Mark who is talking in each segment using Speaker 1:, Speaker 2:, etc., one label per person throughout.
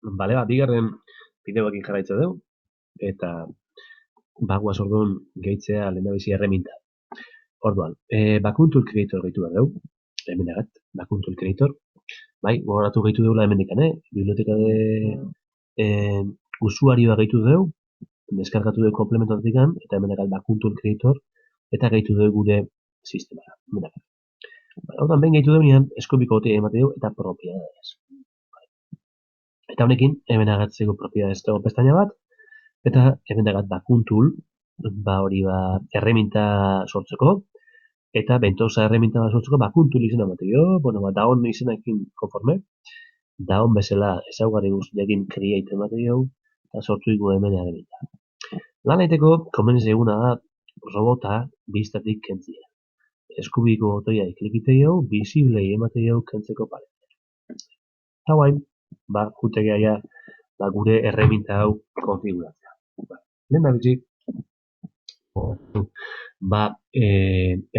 Speaker 1: Bale, bigarren bideoekin jarraitze dugu, eta bagoaz orduan gehitzea lehendabizi erreminta. Orduan, Bakun Tool Creator gehitu behar dugu, hemen agat, Bakun Tool Creator. Bai, gogoratu gehitu dugula hemendik, biblioteka de usuarioa gehitu dugu, deskargatu dugu komplementotik, eta hemen agat Bakun Tool Creator, eta gehitu dugu gure sistemara. Hemen agat. Orduan, behin gehitu dugu eskubiko gotia emate dugu, eta propiedades. Eta honekin, hemen agatzeko propiedades dago pestaina bat, eta hemen dagat Bakun Tool, erreminta sortzeko, eta bentosa erreminta bat sortzeko Bakun Tool izena emate dio, daon izenakin konforme, daon bezala ezaugarri guztiekin create emate dio, eta sortu dugu hemen erreminta. Lan egiteko, komeniz eguna da, robota biztatik kentzia. Eskubiko botoia klikite dio, visible emate dio kentzeko pare. Eta guain, jutegia gure erreminta hau konfiguratzea. Lehen da bitzik,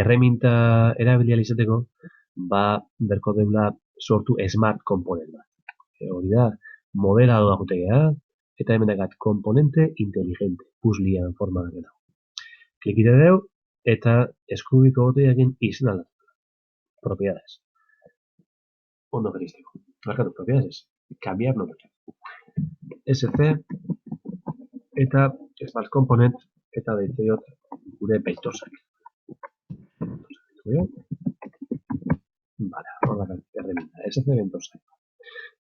Speaker 1: erreminta erabilia izateko, berko deula sortu smart component bat. Hori da, modelado da jutegia, eta hemen dakat komponente inteligente, puzzlean forma da. Klikite dugu, eta eskubiko botoiakin izan aldatu. Propiedades. Ondo beristeko. Markatu, propiedades. Cambiar nombre. SC, eta smart component, eta deitzeiot gure bentosak. Bala, horrela erreminta. SC bentosak.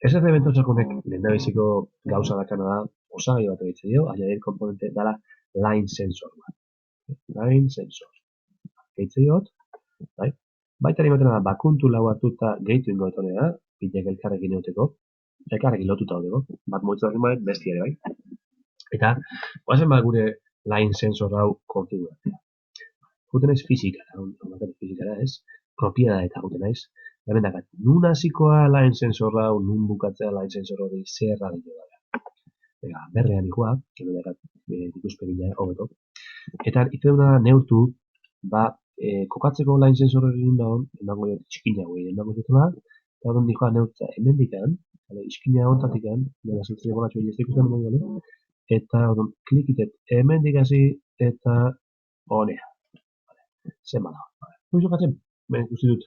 Speaker 1: SC bentosak honek lehendabiziko gauza dakana da, osagai bat egitze dio, añadir komponente dala line sensor bat. Line sensor. Egitze diot, bai? Baita nimetena da, bakuntu lau hartuta gehitu ingo etonea, bideak elkarrekin euteko, elkarrekin lotuta hodeko, bat moitzu horren bat, bestia ere bai. Eta, guazen bat gure line sensor hau konfiguratzea. Guten ez fizikara, ez? Propiedad eta guten naiz. Hemen dakat, nun hasikoa line sensor hau, nun bukatzea line sensor hori zerra ditu da. Ega, berrean ikoa, hemen dakat ikuspegila hobeto. Eta itzeuna neurtu, kokatzeko line sensor hori dagoen, emango jot txikina hori, emango jotuna, eta hori nikoa neurtza hemen dikan, iskina hontatik an, nena ziltzea bolatxo egin ez ikusten dugu, eta hori klikitet hemen dikasi, eta honea. Zenba da. Hoi jokatzen, ikusi dut,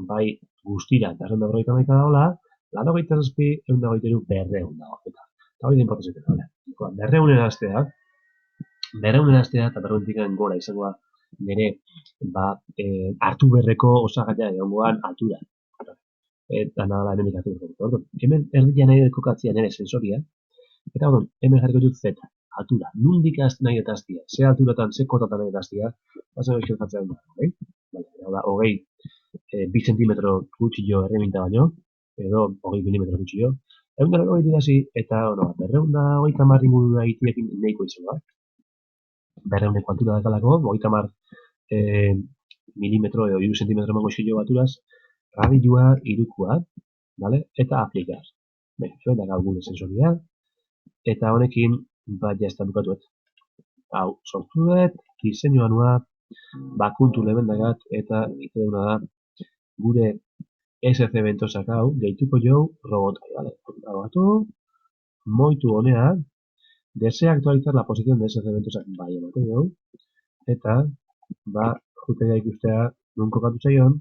Speaker 1: bai guztira, eta esan da berroita maika daola, lano gaita zazpi, egun da gaiteru berreun dago. Eta hori da importazetan, berreunen astea, eta berreuntikan gora izangoa nire hartu berreko osagatia egongoan altura. Eta nada hemen ikatu berreko. Hemen erdian nahi kokatzia nire sensoria, eta hemen jarriko dut Z, altura. Nundik nahi eta aztia, ze alturatan, ze kotatan nahi eta aztia, bazen hori xertatzen da, hogei, 2 centimetro gutxio erreminta baino, edo 20 milimetro gutxio, egun da hori digasi, eta berreunda hogeita marri inguruna egitiekin nahiko izan da. Berreuneko altura dakalako, hogeita mar milimetro edo 2 centimetro mango xillo baturaz, radioa irukua, eta aplikar. Zuen da gau gure sensoria, eta honekin, jazta bukatuet. Hau, sortu dut, diseinua nua, bakuntu lehen dagat, eta itzeuna da, gure SC bentosak hau, gehituko jau robotai, Agatu, moitu honea, desea aktualizar la posición de SC bentosak bai emate jau, eta, jutea ikustea, nun kokatu zaion,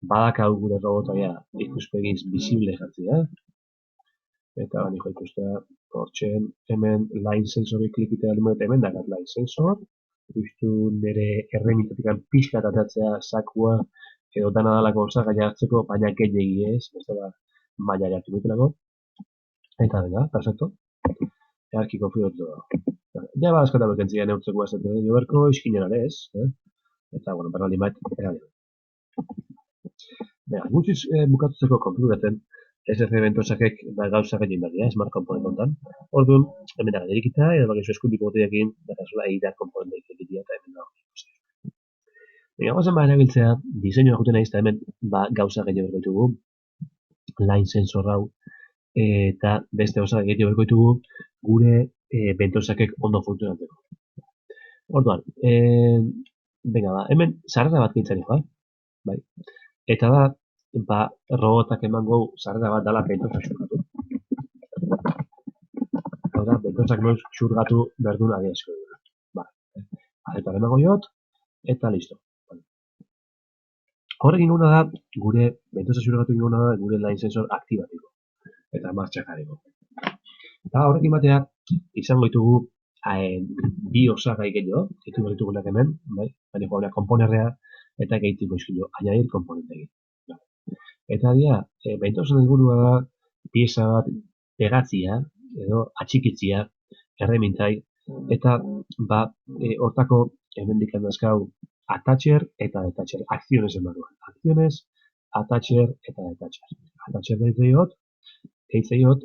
Speaker 1: badakau gure robotaia ikuspegiz visible jartzea, eta niko ikustea, hortxen, hemen line sensori klikitea hemen dakat line sensor, justu nire erremitatik pixka atatzea sakua, edo dana dalako osagai hartzeko, baina gehiagi ez, bestela maila jartu dutelako. Eta dena, perfecto. Earki konfiguratu da. Ja, askotan bekentzia neurtzeko ez dut joberko, iskinean ere ez. Eta, berraldi bat, erabili. Gutxiz bukatutzeko konfiguratzen, SC bentosakek gauza gehien berdia, smart component ontan. Orduan, hemen daga dirikita, edo bakizu eskundiko boteakin, dakazola eidar komponenteik egitea eta hemen dago. Gazen erabiltzea, diseinua juten nahiz, eta hemen gauza gehiago berko ditugu, line sensor hau, eta beste osa gehiago berko ditugu, gure bentosakek ondo funtzionatzeko. Orduan, hemen sarrera bat gintzari joa, eta da, robotak emango sarrera bat dala bentosak xurkatu. bentosak noiz xurgatu behar duen adieraziko dugu. Ba, azetaren nago jot, eta listo. Horrekin guna da, gure bentosa xurgatu guna da, gure line sensor aktibatiko. Eta martxak jarriko. Eta horrekin batea, izango ditugu bi osagai gehiago, ditu ditugunak hemen, bai? Baina joan komponerrea eta gehitiko izkilo, añadir komponentekin. Eta dia, bentosen helburua da, pieza bat pegatzia, edo atxikitzia, erremintai, eta ba, hortako hemendik handazkau attacher eta detacher, akzionesen barruan. Akziones, attacher eta detacher. Attacher gehitzeiot,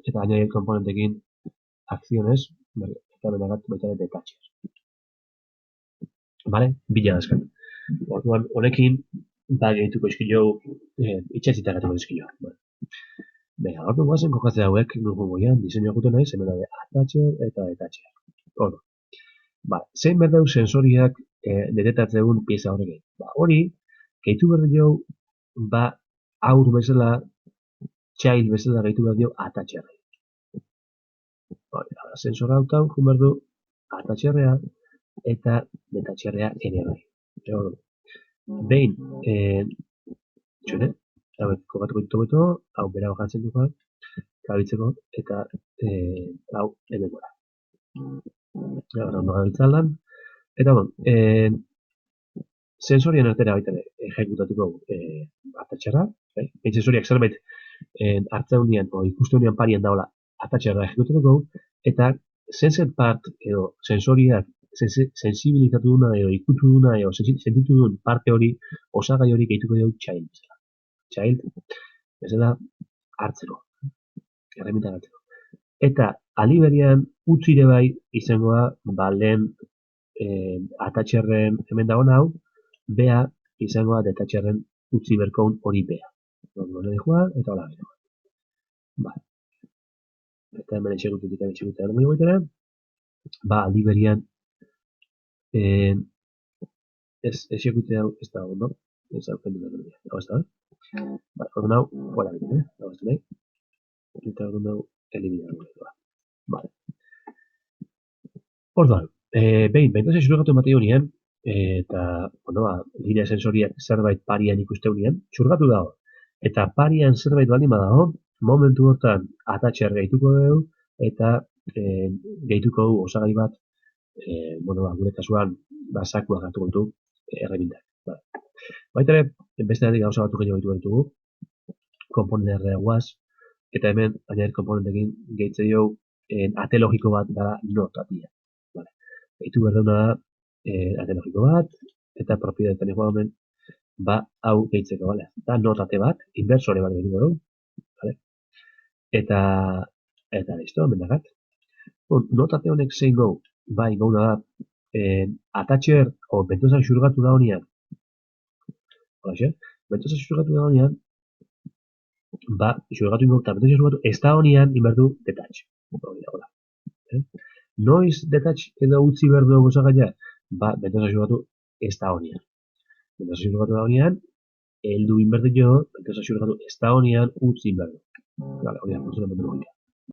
Speaker 1: eta añadir komponentekin akziones, eta benagat baita detacher. Vale? Bila dazkan. Orduan, honekin, ba, gehituko izkilo, itxatzita gatiko izkilo. Bera, ordu guazen kokatzea hauek, nugu goian, diseño guten naiz, hemen daude attacher eta detacher. Ordu. Ba, zein berdeu sensoriak detetatzegun pieza horrekin. Ba, hori, gehitu berdi jau, ba, aur bezala, child bezala gehitu berdi jau attacherrei. Hori, sensora hau jun berdu attacherrea eta detacherrea ere bai. Ordu. Behin, txone, hau kokatuko ditu beto, hau bera bajatzen dugu, gabitzeko, eta hau hemen gora. Gara ondo gabitzaldan. Eta bon, sensorien artera baita ejekutatuko atatxerra. Sensoriak zerbait hartza unian, o ikuste unian parian daola atatxerra ejekutatuko, eta sensed part edo sensoriak sensibilitatu duna edo ikutu duna edo sentitu duen parte hori osagai hori gehituko dugu child bezala. Child bezala hartzeko, erremita hartzeko. Eta aliberian utzire bai izangoa ba lehen atatxerren hemen dagoen hau, bea izangoa detatxerren utzi berkoun hori bea. Hone dihua eta hola bera. Ba. Eta hemen etxegutetik etxegutea erdu goitera. Ba, aliberian etxegutea hau ez da ondo. Ez hau kendu behar dira. Hau ez da. Ba, orduan hau, fuera bine, hau ez da nahi. Eta orduan hau, eliminar gure. Vale. Orduan, behin, bentosa xurgatu ematei honien, eta, bueno, linea sensoriak zerbait parian ikuste honien, xurgatu dago. Eta parian zerbait baldin badago, momentu hortan atatxer gehituko dugu, eta gehituko dugu osagai bat, bueno, gure kasuan, sakua gartuko dugu, erremintak. Baita ere, beste datik gauza batu gehiago gehituko ditugu, komponentea guaz, eta hemen, añadir komponentekin, gehitzen dugu, ate logiko bat dara notatia. Gehitu behar duna da, ate logiko bat, eta propiedadetan egoa hemen, ba, hau gehitzeko, bale? Da, notate bat, inversore bat gehituko dugu, bale? Eta listo, hemen dakat. Notate honek zein gau, bai, gauna da, atatxer, o bentosan xurgatu da honian, bentosan xurgatu da honian, ba, xurgatu ingo, eta bentosan xurgatu ez da honian, inberdu detach. Noiz detach edo utzi behar dugu osagaia, ba, bentosan xurgatu ez da honian. Bentosan xurgatu da honian, heldu inberdi jo, bentosan xurgatu ez da honian, utzi inberdu. Hori da, funtzionamendu logika.